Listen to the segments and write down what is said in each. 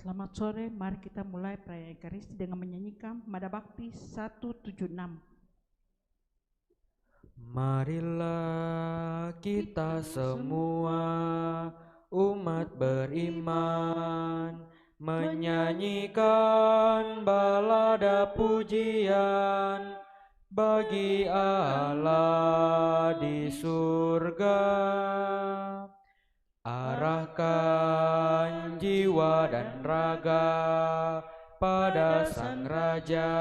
Selamat sore, mari kita mulai perayaan Ekaristi dengan menyanyikan Mada Bakti 176. Marilah kita semua umat beriman menyanyikan balada pujian bagi Allah di surga. Arahkan jiwa dan raga pada Sang Raja.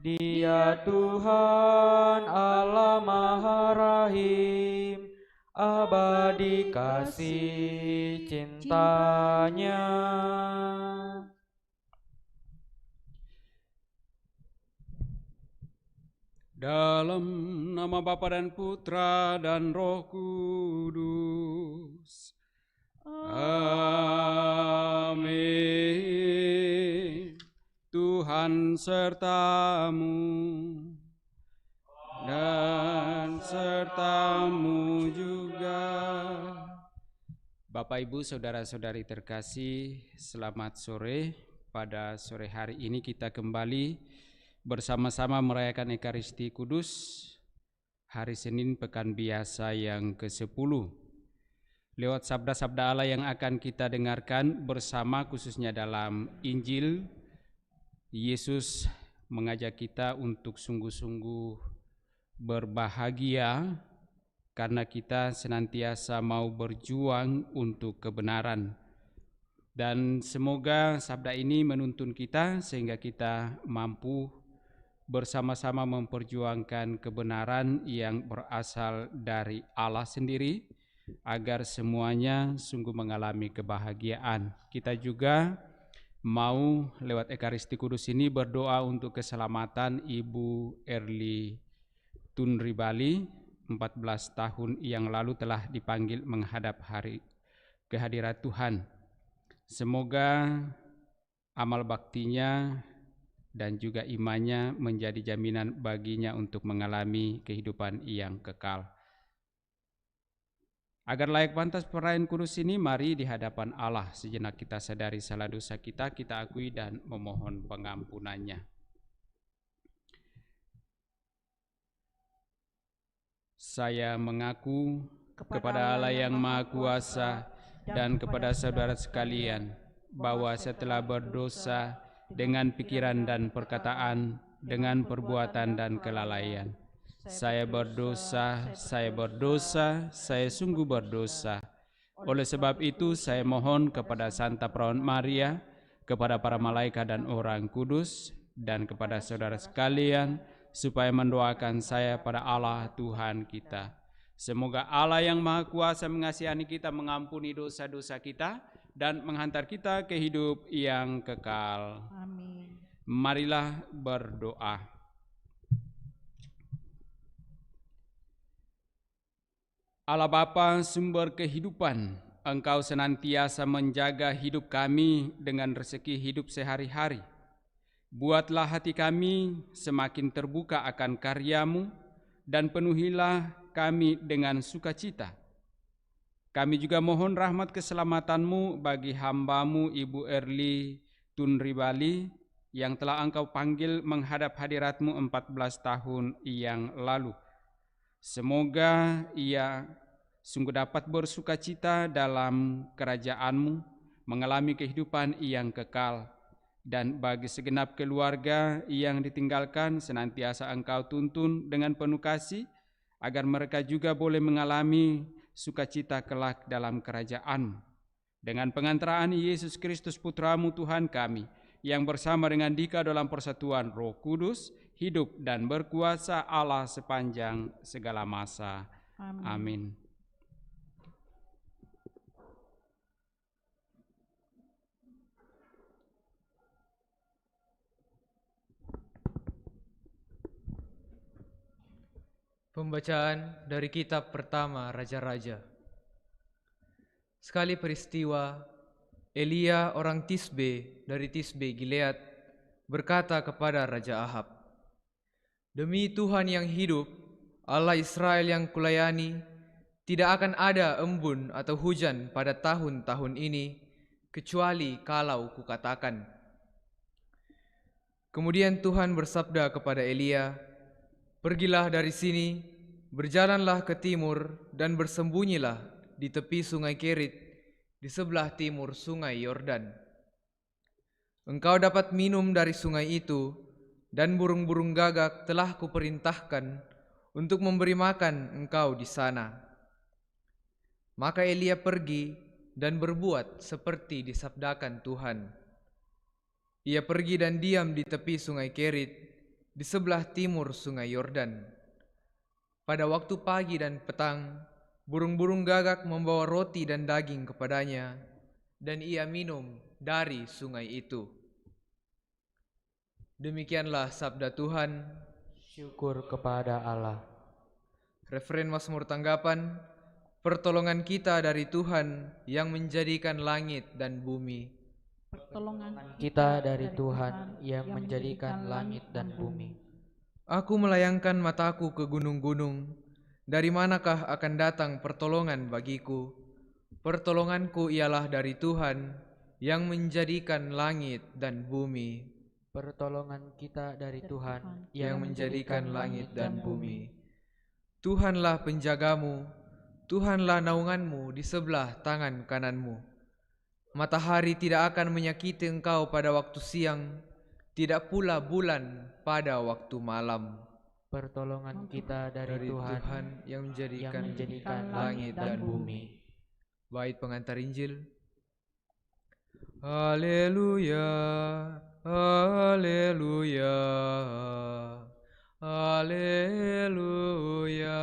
Dia Tuhan Allah Maha Rahim, abadi kasih cintanya. Dalam nama Bapa dan Putra dan Roh Kudus. Amin. Tuhan sertamu dan sertamu juga. Bapak, Ibu, Saudara-saudari terkasih, selamat sore. Pada sore hari ini kita kembali bersama-sama merayakan Ekaristi Kudus hari Senin Pekan Biasa yang ke-10. Lewat sabda-sabda Allah yang akan kita dengarkan bersama, khususnya dalam Injil, Yesus mengajak kita untuk sungguh-sungguh berbahagia karena kita senantiasa mau berjuang untuk kebenaran. Dan semoga sabda ini menuntun kita sehingga kita mampu bersama-sama memperjuangkan kebenaran yang berasal dari Allah sendiri, agar semuanya sungguh mengalami kebahagiaan. Kita juga mau lewat Ekaristi Kudus ini berdoa untuk keselamatan Ibu Erli Tunribali, 14 tahun yang lalu telah dipanggil menghadap hari kehadirat Tuhan. Semoga amal baktinya dan juga imannya menjadi jaminan baginya untuk mengalami kehidupan yang kekal. Agar layak pantas perayaan kudus ini, mari di hadapan Allah sejenak kita sadari salah dosa kita akui dan memohon pengampunannya. Saya mengaku kepada Allah yang Maha Kuasa dan kepada saudara sekalian bahwa saya telah berdosa dengan pikiran dan perkataan, dengan perbuatan dan kelalaian. Saya berdosa, saya sungguh berdosa. Oleh sebab itu saya mohon kepada Santa Perawan Maria, kepada para malaikat dan orang kudus, dan kepada saudara sekalian, supaya mendoakan saya pada Allah Tuhan kita. Semoga Allah yang Maha Kuasa mengasihani kita, mengampuni dosa-dosa kita, dan menghantar kita ke hidup yang kekal. Amin. Marilah berdoa. Allah Bapa, sumber kehidupan, Engkau senantiasa menjaga hidup kami dengan rezeki hidup sehari-hari. Buatlah hati kami semakin terbuka akan karya-Mu dan penuhilah kami dengan sukacita. Kami juga mohon rahmat keselamatan-Mu bagi hamba-Mu Ibu Erli Tunribali yang telah Engkau panggil menghadap hadirat-Mu 14 tahun yang lalu. Semoga ia sungguh dapat bersukacita dalam kerajaan-Mu, mengalami kehidupan yang kekal. Dan bagi segenap keluarga yang ditinggalkan, senantiasa Engkau tuntun dengan penuh kasih, agar mereka juga boleh mengalami sukacita kelak dalam kerajaan-Mu. Dengan pengantaraan Yesus Kristus Putra-Mu Tuhan kami, yang bersama dengan Dika dalam persatuan Roh Kudus, hidup dan berkuasa Allah sepanjang segala masa. Amin. Pembacaan dari kitab pertama Raja-Raja. Sekali peristiwa, Elia orang Tisbe dari Tisbe Gilead berkata kepada Raja Ahab, "Demi Tuhan yang hidup, Allah Israel yang kulayani, tidak akan ada embun atau hujan pada tahun-tahun ini, kecuali kalau kukatakan." Kemudian Tuhan bersabda kepada Elia, "Pergilah dari sini, berjalanlah ke timur dan bersembunyilah di tepi sungai Kerit di sebelah timur sungai Yordan. Engkau dapat minum dari sungai itu, dan burung-burung gagak telah kuperintahkan untuk memberi makan engkau di sana." Maka Elia pergi dan berbuat seperti disabdakan Tuhan. Ia pergi dan diam di tepi sungai Kerit di sebelah timur sungai Yordan. Pada waktu pagi dan petang, burung-burung gagak membawa roti dan daging kepadanya, dan ia minum dari sungai itu. Demikianlah sabda Tuhan. Syukur kepada Allah. Referen Mazmur tanggapan, pertolongan kita dari Tuhan yang menjadikan langit dan bumi. Pertolongan Kita dari Tuhan yang menjadikan langit dan bumi. Aku melayangkan mataku ke gunung-gunung. Dari manakah akan datang pertolongan bagiku? Pertolonganku ialah dari Tuhan yang menjadikan langit dan bumi. Pertolongan kita dari Tuhan Yang menjadikan langit dan bumi. Tuhanlah penjagamu, Tuhanlah naunganmu di sebelah tangan kananmu. Matahari tidak akan menyakiti engkau pada waktu siang, tidak pula bulan pada waktu malam. Pertolongan kita dari Tuhan yang yang menjadikan langit dan bumi. Bait pengantar Injil. Haleluya, haleluya, haleluya.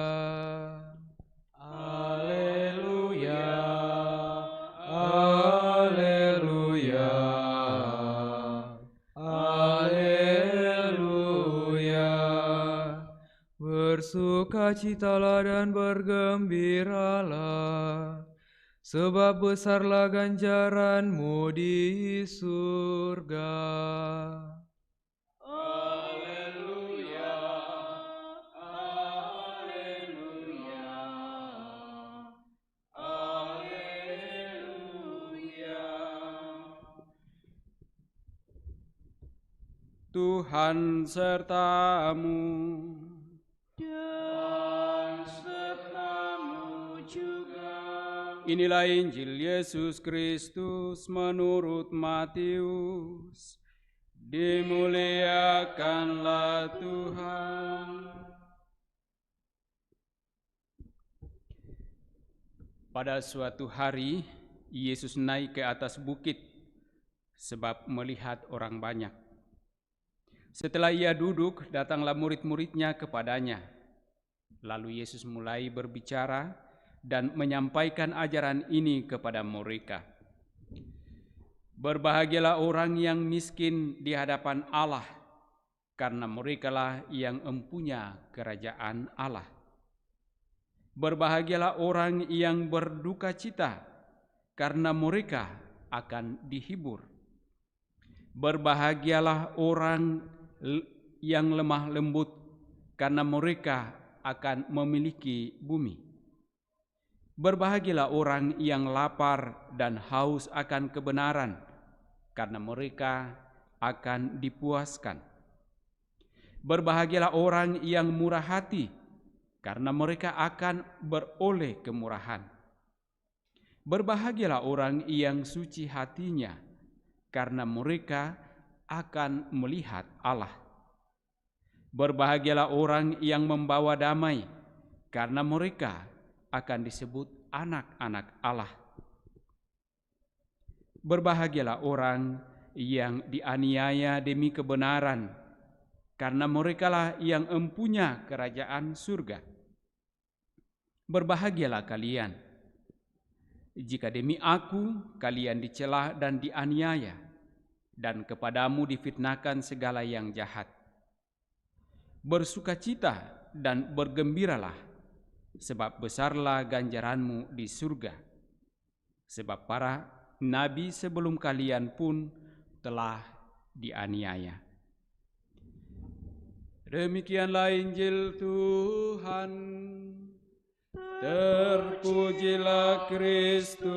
Haleluya. Haleluya, haleluya. Bersukacitalah dan bergembiralah, sebab besarlah ganjaranmu di surga. Haleluya, haleluya, haleluya. Tuhan sertamu. Dan sertamu juga. Inilah Injil Yesus Kristus menurut Matius. Dimuliakanlah Tuhan. Pada suatu hari, Yesus naik ke atas bukit sebab melihat orang banyak. Setelah ia duduk, datanglah murid-muridnya kepadanya. Lalu Yesus mulai berbicara dan menyampaikan ajaran ini kepada mereka. Berbahagialah orang yang miskin di hadapan Allah, karena merekalah yang empunya kerajaan Allah. Berbahagialah orang yang berduka cita, karena mereka akan dihibur. Berbahagialah orang yang lemah lembut, karena mereka akan memiliki bumi. Berbahagialah orang yang lapar dan haus akan kebenaran, karena mereka akan dipuaskan. Berbahagialah orang yang murah hati, karena mereka akan beroleh kemurahan. Berbahagialah orang yang suci hatinya, karena mereka akan melihat Allah. Berbahagialah orang yang membawa damai, karena mereka akan disebut anak-anak Allah. Berbahagialah orang yang dianiaya demi kebenaran, karena merekalah yang empunya kerajaan surga. Berbahagialah kalian jika demi aku kalian dicela dan dianiaya, dan kepadamu difitnahkan segala yang jahat. Bersukacita dan bergembiralah, sebab besarlah ganjaranmu di surga. Sebab para nabi sebelum kalian pun telah dianiaya. Demikianlah Injil Tuhan. Terpujilah Kristus.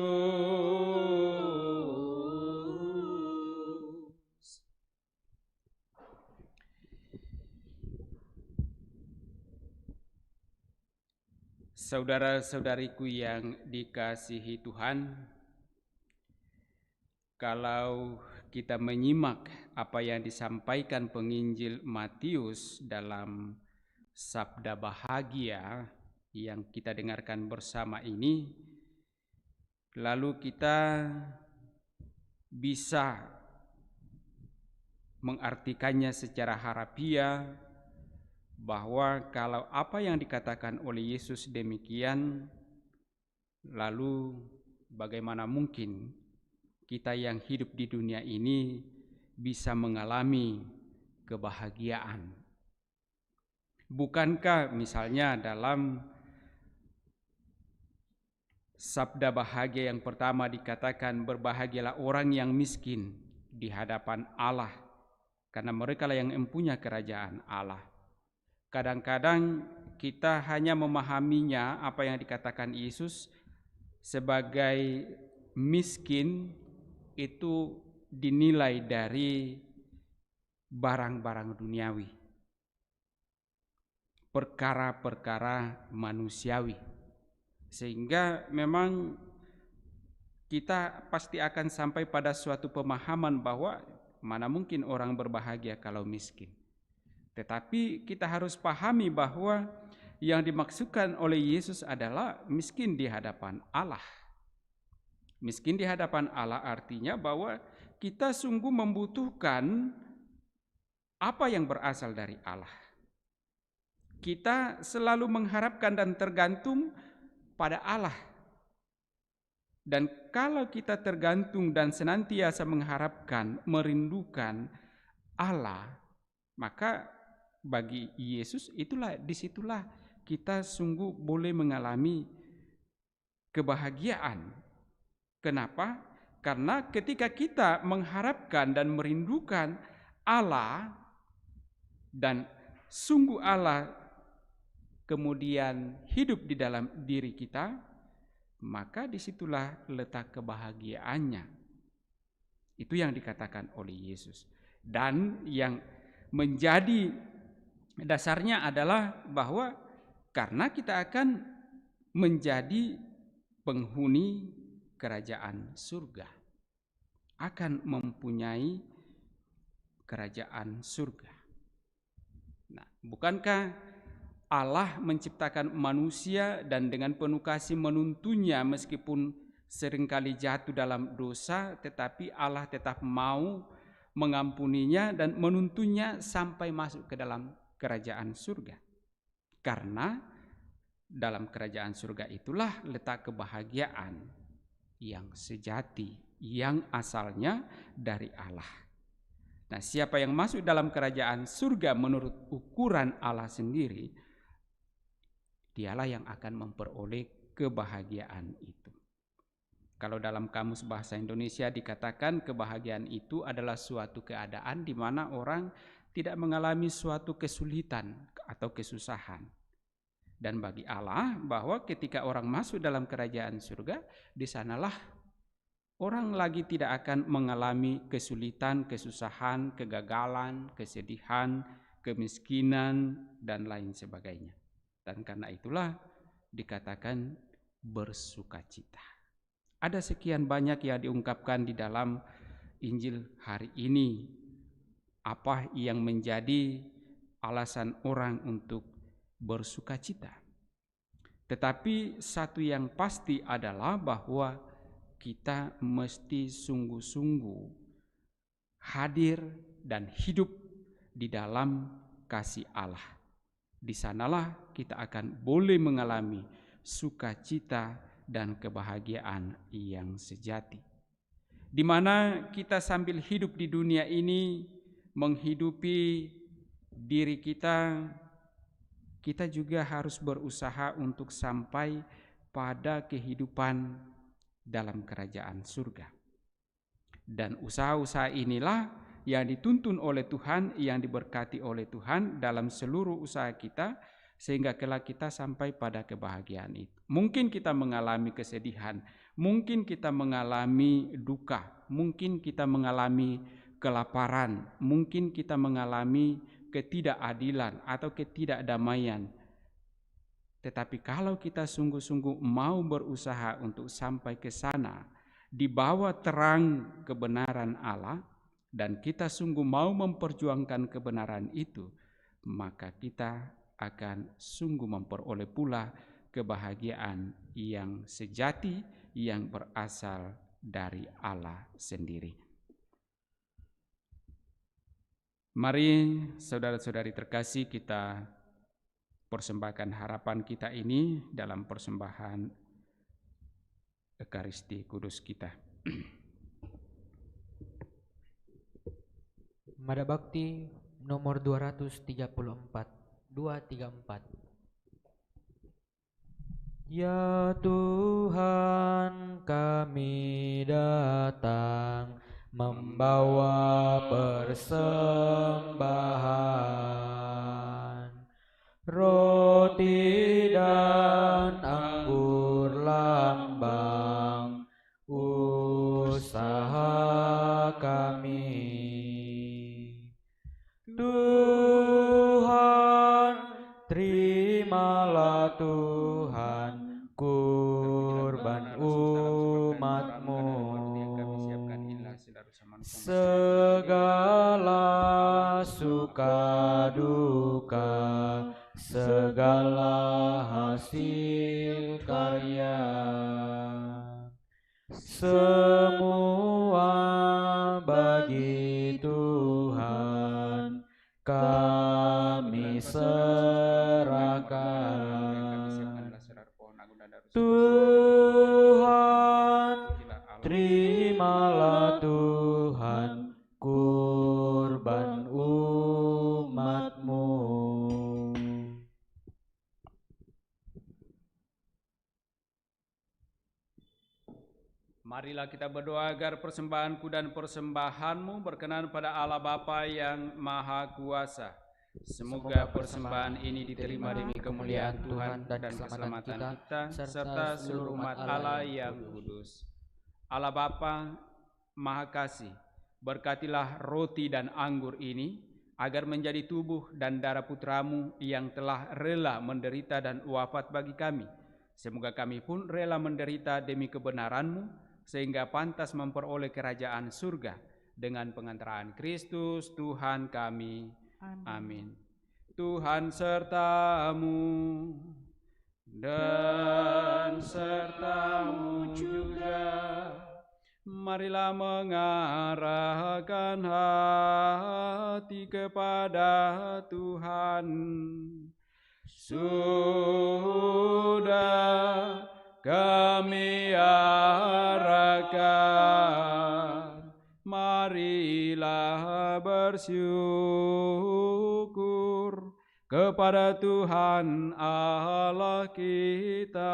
Saudara-saudariku yang dikasihi Tuhan, kalau kita menyimak apa yang disampaikan penginjil Matius dalam sabda bahagia yang kita dengarkan bersama ini, lalu kita bisa mengartikannya secara harfiah bahwa kalau apa yang dikatakan oleh Yesus demikian, lalu bagaimana mungkin kita yang hidup di dunia ini bisa mengalami kebahagiaan? Bukankah misalnya dalam sabda bahagia yang pertama dikatakan, berbahagialah orang yang miskin di hadapan Allah, karena mereka lah yang mempunyai kerajaan Allah. Kadang-kadang kita hanya memahaminya apa yang dikatakan Yesus sebagai miskin itu dinilai dari barang-barang duniawi, perkara-perkara manusiawi, sehingga memang kita pasti akan sampai pada suatu pemahaman bahwa mana mungkin orang berbahagia kalau miskin. Tetapi kita harus pahami bahwa yang dimaksudkan oleh Yesus adalah miskin di hadapan Allah. Miskin di hadapan Allah artinya bahwa kita sungguh membutuhkan apa yang berasal dari Allah. Kita selalu mengharapkan dan tergantung pada Allah. Dan kalau kita tergantung dan senantiasa mengharapkan, merindukan Allah, maka bagi Yesus disitulah kita sungguh boleh mengalami kebahagiaan. Kenapa? Karena ketika kita mengharapkan dan merindukan Allah dan sungguh Allah kemudian hidup di dalam diri kita, maka disitulah letak kebahagiaannya. Itu yang dikatakan oleh Yesus. Dan yang menjadi dasarnya adalah bahwa karena kita akan menjadi penghuni kerajaan surga, akan mempunyai kerajaan surga. Nah, bukankah Allah menciptakan manusia dan dengan penuh kasih menuntunnya meskipun seringkali jatuh dalam dosa, tetapi Allah tetap mau mengampuninya dan menuntunnya sampai masuk ke dalam kerajaan surga. Karena dalam kerajaan surga itulah letak kebahagiaan yang sejati, yang asalnya dari Allah. Nah, siapa yang masuk dalam kerajaan surga menurut ukuran Allah sendiri, dialah yang akan memperoleh kebahagiaan itu. Kalau dalam Kamus Bahasa Indonesia dikatakan kebahagiaan itu adalah suatu keadaan di mana orang tidak mengalami suatu kesulitan atau kesusahan. Dan bagi Allah bahwa ketika orang masuk dalam kerajaan surga, di sanalah orang lagi tidak akan mengalami kesulitan, kesusahan, kegagalan, kesedihan, kemiskinan, dan lain sebagainya. Dan karena itulah dikatakan bersukacita. Ada sekian banyak yang diungkapkan di dalam Injil hari ini. Apa yang menjadi alasan orang untuk bersukacita. Tetapi satu yang pasti adalah bahwa kita mesti sungguh-sungguh hadir dan hidup di dalam kasih Allah. Di sanalah kita akan boleh mengalami sukacita dan kebahagiaan yang sejati. Di mana kita sambil hidup di dunia ini menghidupi diri kita, kita juga harus berusaha untuk sampai pada kehidupan dalam kerajaan surga. Dan usaha-usaha inilah yang dituntun oleh Tuhan, yang diberkati oleh Tuhan dalam seluruh usaha kita, sehingga kelak kita sampai pada kebahagiaan itu. Mungkin kita mengalami kesedihan, mungkin kita mengalami duka, mungkin kita mengalami kelaparan, mungkin kita mengalami ketidakadilan atau ketidakdamaian. Tetapi kalau kita sungguh-sungguh mau berusaha untuk sampai ke sana di bawah terang kebenaran Allah, dan kita sungguh mau memperjuangkan kebenaran itu, maka kita akan sungguh memperoleh pula kebahagiaan yang sejati yang berasal dari Allah sendiri. Mari saudara-saudari terkasih, kita persembahkan harapan kita ini dalam persembahan Ekaristi Kudus kita. Madabakti nomor 234. Ya Tuhan, kami datang membawa persembahan, roti dan anggur lambang usaha kami. Tuhan, terimalah Tuhan kurban umat-Mu. Segala suka duka, segala hasil karya, semua bagi Tuhan kami serahkan. Tuhan, terimalah Tuhan kurban umat-Mu. Marilah kita berdoa agar persembahanku dan persembahanmu berkenan pada Allah Bapa yang Maha Kuasa. Semoga persembahan ini diterima demi kemuliaan Tuhan dan keselamatan kita, serta seluruh umat Allah yang kudus. Allah Bapa Maha Kasih, berkatilah roti dan anggur ini, agar menjadi tubuh dan darah putra-Mu yang telah rela menderita dan wafat bagi kami. Semoga kami pun rela menderita demi kebenaran-Mu, sehingga pantas memperoleh kerajaan surga dengan pengantaran Kristus Tuhan kami. Amin. Tuhan serta-Mu dan serta-Mu juga. Marilah mengarahkan hati kepada Tuhan. Sudah kami arahkan, marilah bersyukur kepada Tuhan Allah kita.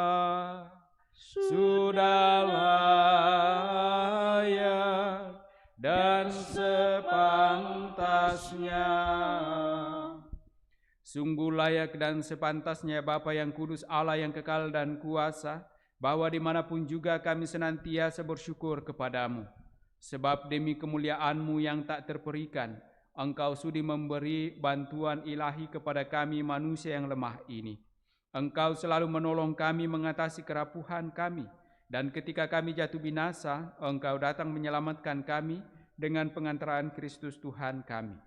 Sudah layak dan sepantasnya. Sungguh layak dan sepantasnya Bapa yang kudus, Allah yang kekal dan kuasa, bahwa dimanapun juga kami senantiasa bersyukur kepadamu. Sebab demi kemuliaan-Mu yang tak terperikan, Engkau sudi memberi bantuan ilahi kepada kami manusia yang lemah ini. Engkau selalu menolong kami mengatasi kerapuhan kami, dan ketika kami jatuh binasa, Engkau datang menyelamatkan kami dengan pengantaran Kristus Tuhan kami.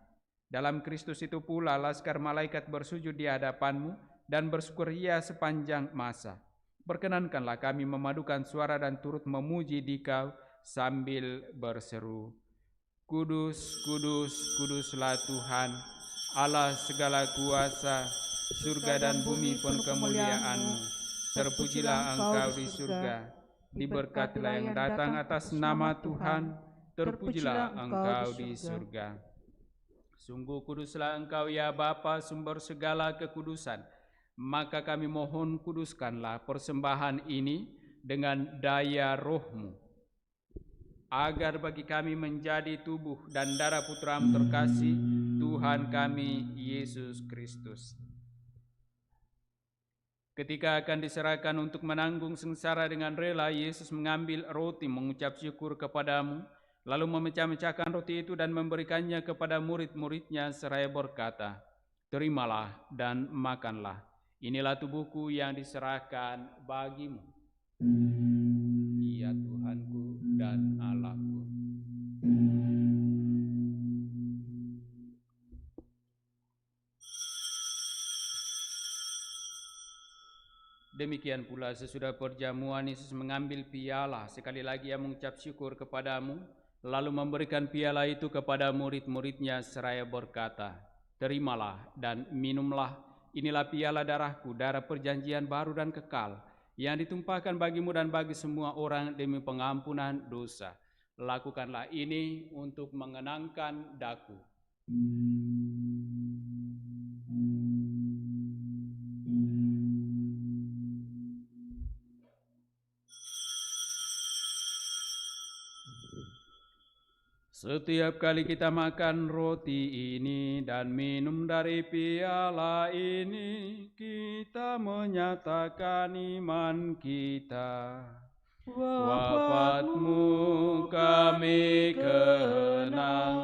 Dalam Kristus itu pula laskar malaikat bersujud di hadapan-Mu dan bersukaria sepanjang masa. Perkenankanlah kami memadukan suara dan turut memuji Dikau sambil berseru, Kudus, kudus, kuduslah Tuhan, Allah segala kuasa, surga dan bumi pun kemuliaan-Mu. Terpujilah Engkau di surga, diberkatilah yang datang atas nama Tuhan, terpujilah Engkau di surga. Sungguh kuduslah Engkau ya Bapa, sumber segala kekudusan. Maka kami mohon kuduskanlah persembahan ini dengan daya Roh-Mu, agar bagi kami menjadi tubuh dan darah Putra-Mu terkasih, Tuhan kami Yesus Kristus. Ketika akan diserahkan untuk menanggung sengsara dengan rela, Yesus mengambil roti, mengucap syukur kepadamu, lalu memecah-mecahkan roti itu dan memberikannya kepada murid-muridnya seraya berkata, Terimalah dan makanlah. Inilah tubuhku yang diserahkan bagimu. Ya Tuhanku dan Allahku. Demikian pula sesudah perjamuan Yesus mengambil piala, sekali lagi ia mengucap syukur kepadamu, lalu memberikan piala itu kepada murid-muridnya seraya berkata, "Terimalah dan minumlah, inilah piala darahku, darah perjanjian baru dan kekal, yang ditumpahkan bagimu dan bagi semua orang demi pengampunan dosa. Lakukanlah ini untuk mengenangkan daku." Setiap kali kita makan roti ini dan minum dari piala ini, kita menyatakan iman kita. Wafat-Mu kami kenang,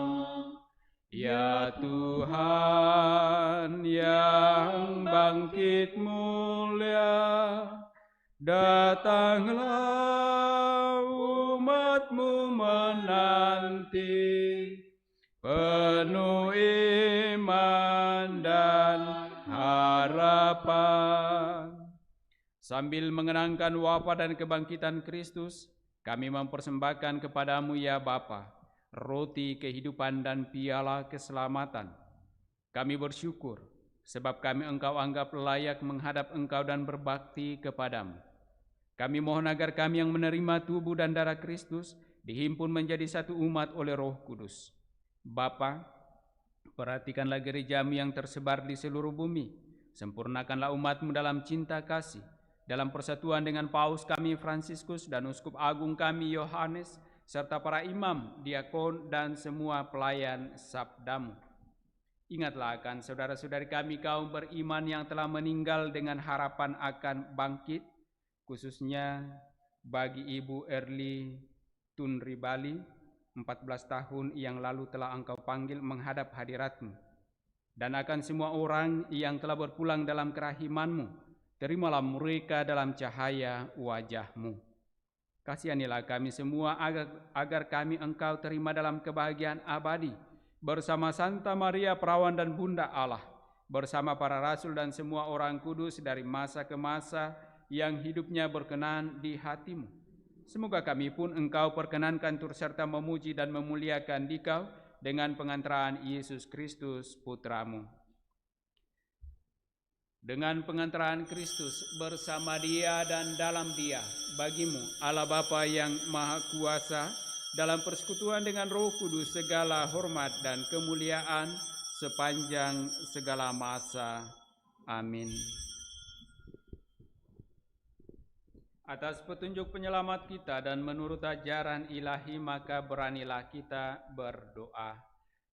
ya Tuhan yang bangkit mulia. Datanglah umat-Mu menanti, penuh iman dan harapan. Sambil mengenangkan wafat dan kebangkitan Kristus, kami mempersembahkan kepadamu ya Bapa, roti kehidupan dan piala keselamatan. Kami bersyukur, sebab kami Engkau anggap layak menghadap Engkau dan berbakti kepadamu. Kami mohon agar kami yang menerima tubuh dan darah Kristus dihimpun menjadi satu umat oleh Roh Kudus. Bapa, perhatikanlah gereja-Mu yang tersebar di seluruh bumi. Sempurnakanlah umat-Mu dalam cinta kasih, dalam persatuan dengan Paus kami Fransiskus dan Uskup Agung kami Yohanes, serta para imam, diakon, dan semua pelayan sabda-Mu. Ingatlah akan saudara-saudari kami kaum beriman yang telah meninggal dengan harapan akan bangkit, khususnya bagi Ibu Erli Tunribali, 14 tahun yang lalu telah Engkau panggil menghadap hadirat-Mu. Dan akan semua orang yang telah berpulang dalam kerahiman-Mu, terimalah mereka dalam cahaya wajah-Mu. Kasihanilah kami semua agar kami Engkau terima dalam kebahagiaan abadi, bersama Santa Maria Perawan dan Bunda Allah, bersama para rasul dan semua orang kudus dari masa ke masa, yang hidupnya berkenan di hati-Mu. Semoga kami pun Engkau perkenankan turut serta memuji dan memuliakan Dikau dengan pengantaraan Yesus Kristus Putra-Mu. Dengan pengantaraan Kristus bersama Dia dan dalam Dia, bagimu Allah Bapa yang Maha Kuasa, dalam persekutuan dengan Roh Kudus segala hormat dan kemuliaan sepanjang segala masa. Amin. Atas petunjuk penyelamat kita dan menurut ajaran ilahi, maka beranilah kita berdoa.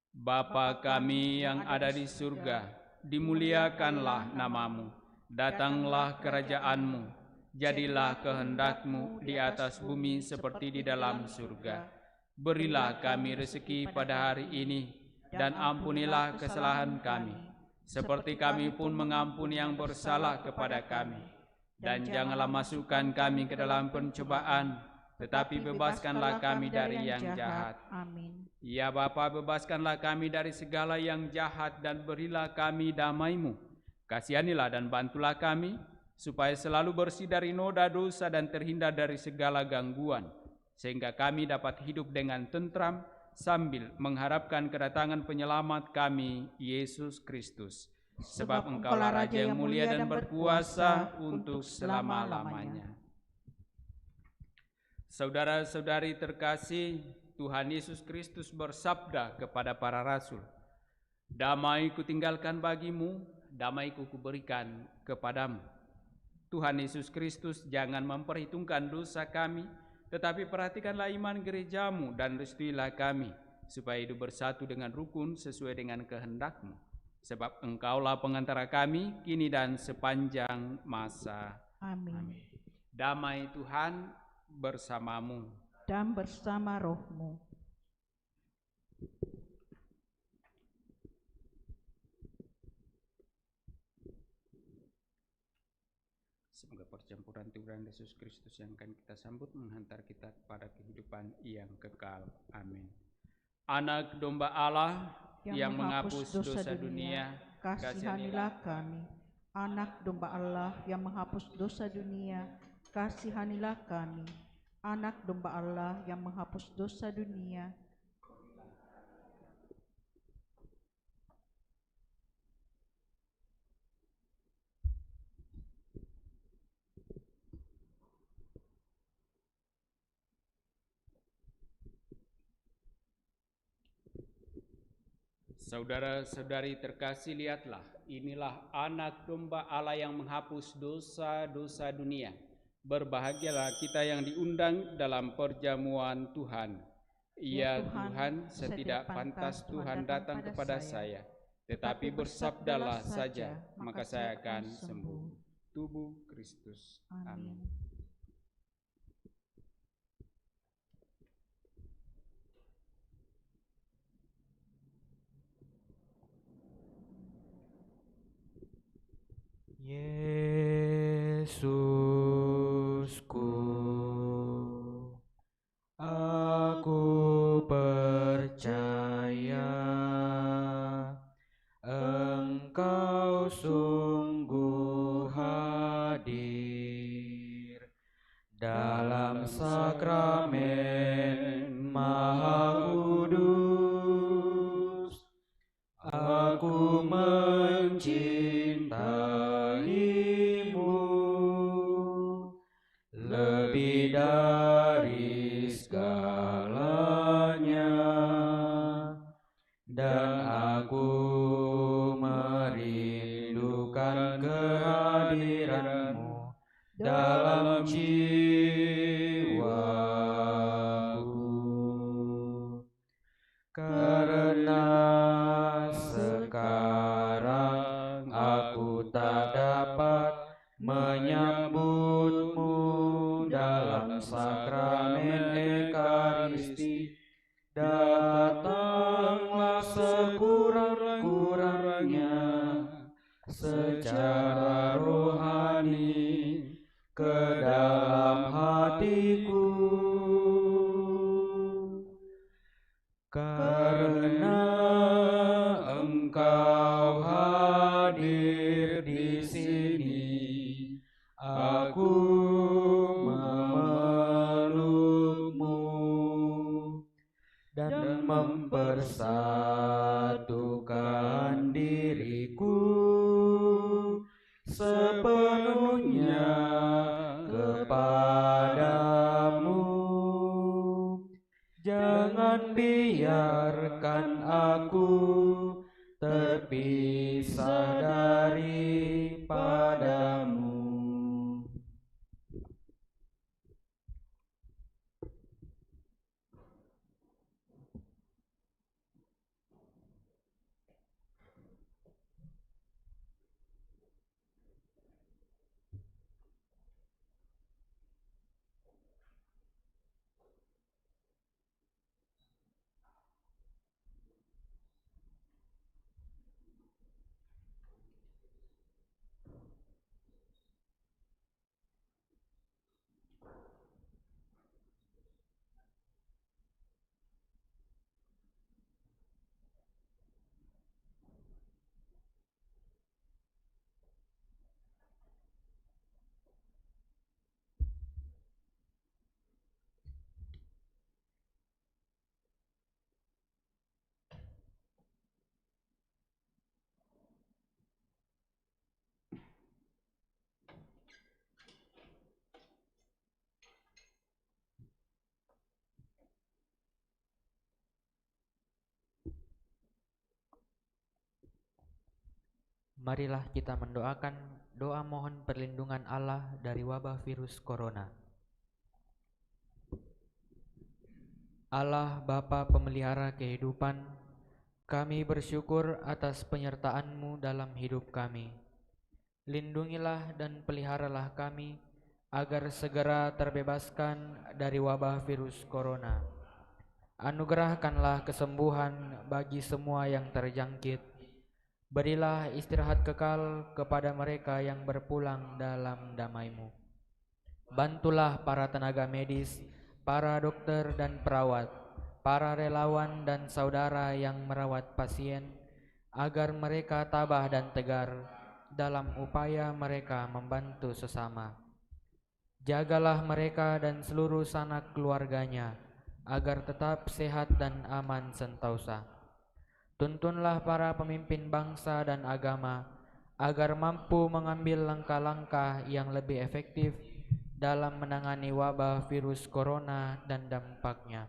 Bapa kami yang ada di surga, dimuliakanlah nama-Mu. Datanglah kerajaan-Mu. Jadilah kehendak-Mu di atas bumi seperti di dalam surga. Berilah kami rezeki pada hari ini, dan ampunilah kesalahan kami, seperti kami pun mengampuni yang bersalah kepada kami. Dan janganlah masukkan kami ke dalam pencobaan, tetapi bebaskanlah kami dari yang jahat. Amin. Ya Bapa, bebaskanlah kami dari segala yang jahat dan berilah kami damai-Mu. Kasihanilah dan bantulah kami, supaya selalu bersih dari noda dosa dan terhindar dari segala gangguan, sehingga kami dapat hidup dengan tentram sambil mengharapkan kedatangan penyelamat kami, Yesus Kristus. Sebab Engkaulah Raja yang mulia dan berkuasa untuk selama-lamanya. Saudara-saudari terkasih, Tuhan Yesus Kristus bersabda kepada para rasul, "Damai kutinggalkan bagimu, damai kuberikan kepadamu." Tuhan Yesus Kristus jangan memperhitungkan dosa kami, tetapi perhatikanlah iman gereja-Mu dan restuilah kami, supaya hidup bersatu dengan rukun sesuai dengan kehendak-Mu. Sebab Engkaulah pengantara kami, kini dan sepanjang masa. Amin. Damai Tuhan bersamamu. Dan bersama roh-Mu. Semoga percampuran Tuhan Yesus Kristus yang akan kita sambut menghantar kita kepada kehidupan yang kekal. Amin. Anak domba Allah yang menghapus dosa dunia, kasihanilah kami. Anak domba Allah yang menghapus dosa dunia, kasihanilah kami. Anak domba Allah yang menghapus dosa dunia, Saudara-saudari terkasih, lihatlah, inilah anak domba Allah yang menghapus dosa-dosa dunia. Berbahagialah kita yang diundang dalam perjamuan Tuhan. Ya Tuhan, setidak pantas Tuhan datang kepada saya, tetapi bersabdalah saja, maka saya akan sembuh. Tubuh Kristus. Amin. Yesusku, aku percaya Engkau sungguh hadir dalam sakramen Maha Kudus. Aku mencintaimu lebih dari segalanya, dan aku merindukan kehadiranmu dalam jiwaku. Karena sekarang aku tak dapat menyambutmu dalam sakramen Ekaristi, datanglah sekurang-kurangnya secara rohani ke dalam hatiku. Karena Engkau hadir di sini, aku memelukmu dan mempersatukan diriku sepenuhnya kepadamu. Jangan biarkan aku terpisah daripadamu. Marilah kita mendoakan doa mohon perlindungan Allah dari wabah virus corona. Allah Bapa pemelihara kehidupan, kami bersyukur atas penyertaan-Mu dalam hidup kami. Lindungilah dan peliharalah kami agar segera terbebaskan dari wabah virus corona. Anugerahkanlah kesembuhan bagi semua yang terjangkit, Berilah istirahat kekal kepada mereka yang berpulang dalam damai-Mu. Bantulah para tenaga medis, para dokter dan perawat, para relawan dan saudara yang merawat pasien, agar mereka tabah dan tegar dalam upaya mereka membantu sesama. Jagalah mereka dan seluruh sanak keluarganya, agar tetap sehat dan aman sentosa. Tuntunlah para pemimpin bangsa dan agama, agar mampu mengambil langkah-langkah yang lebih efektif dalam menangani wabah virus corona dan dampaknya.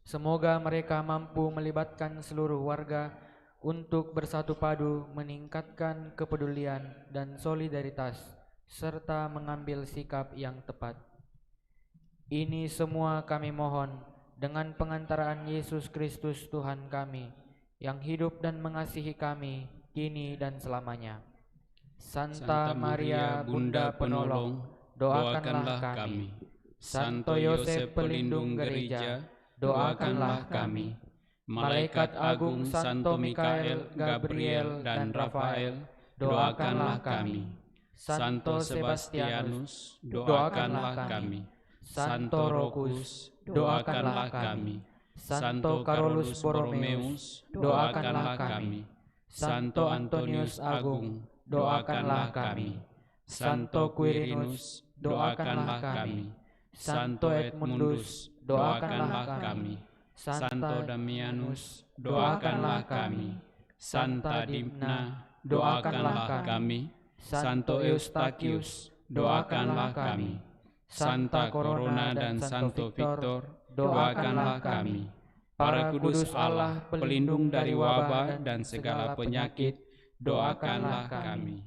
Semoga mereka mampu melibatkan seluruh warga untuk bersatu padu meningkatkan kepedulian dan solidaritas, serta mengambil sikap yang tepat. Ini semua kami mohon dengan pengantaraan Yesus Kristus Tuhan kami, yang hidup dan mengasihi kami kini dan selamanya. Santa Maria Bunda Penolong, doakanlah kami. Santo Yosef Pelindung Gereja, doakanlah kami. Malaikat Agung Santo Mikael, Gabriel, dan Rafael, doakanlah kami. Santo Sebastianus, doakanlah kami. Santo Rokus, doakanlah kami. Santo Carolus Borromeus, doakanlah kami. Santo Antonius Agung, doakanlah kami. Santo Quirinus, doakanlah kami. Santo Edmundus, doakanlah kami. Santo Damianus, doakanlah kami. Santa Dimna, doakanlah kami. Santo Eustachius, doakanlah kami. Santa Corona dan Santo Victor, doakanlah kami. Para kudus Allah, pelindung dari wabah dan segala penyakit, doakanlah kami.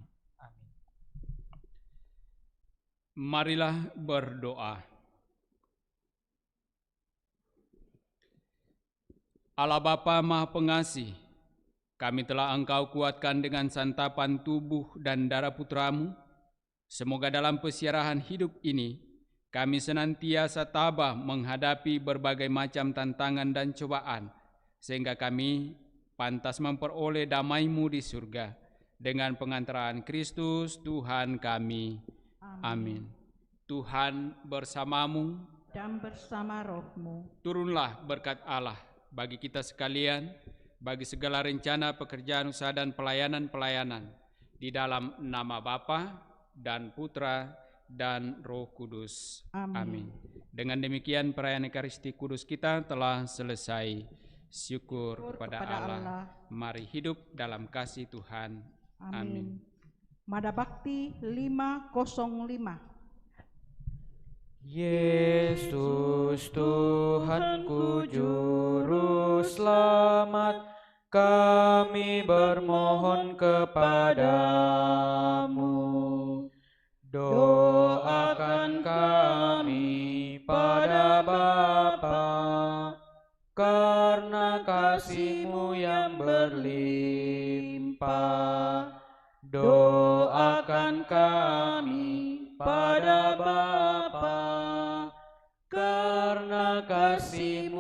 Marilah berdoa. Allah Bapa Maha Pengasih, kami telah Engkau kuatkan dengan santapan tubuh dan darah Putramu. Semoga dalam pesiarahan hidup ini, kami senantiasa tabah menghadapi berbagai macam tantangan dan cobaan, sehingga kami pantas memperoleh damai-Mu di surga, dengan pengantaraan Kristus Tuhan kami. Amin. Tuhan bersamamu dan bersama rohmu. Turunlah berkat Allah bagi kita sekalian, bagi segala rencana, pekerjaan, usaha, dan pelayanan-pelayanan, di dalam nama Bapa dan Putra dan Roh Kudus. Amin. Dengan demikian perayaan Ekaristi Kudus kita telah selesai. Syukur kepada Allah. Mari hidup dalam kasih Tuhan. Amin. Mada Bakti 505. Yesus Tuhanku Juru Selamat, kami bermohon kepadamu. Doakan kami pada Bapa, karena kasih-Mu yang berlimpah. Doakan kami pada Bapa, karena kasih-Mu